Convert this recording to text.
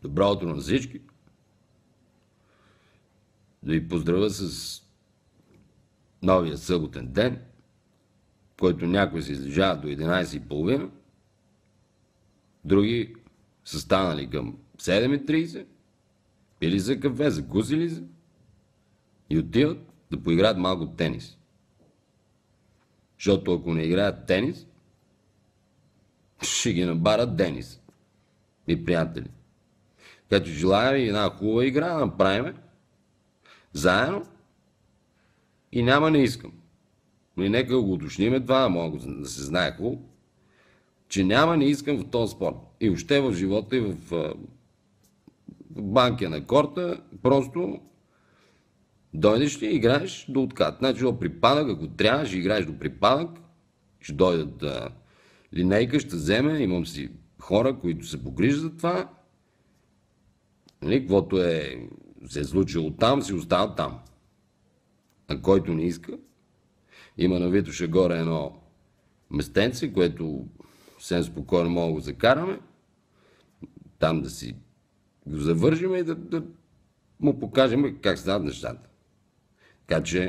Добро утро на всички. Да ви поздравя с новия съботен ден, в който някои се излежават до 11:30, други са станали към 7:30, пили за кафе, закусили се и отиват да поиграят малко тенис. Защото ако не играят тенис, ще ги набарат Денис и приятели. Така че желая ви една хубава игра да направим заедно и няма не искам. И нека го уточниме това, да мога да се знае хубаво, че няма не искам в този спорт. И въобще в живота, и в банкия на корта, просто дойдеш ли, играеш до откат. Значи до припадък, ако трябва, ще играеш до припадък, ще дойдат линейка, ще вземе, имам си хора, които се погрижат за това. Нали, каквото се е случило там, си остава там. А който не иска, има на Витоша горе едно местенце, което съвсем спокойно мога да го закараме, там да си го завържим и да му покажем как стават нещата. Така че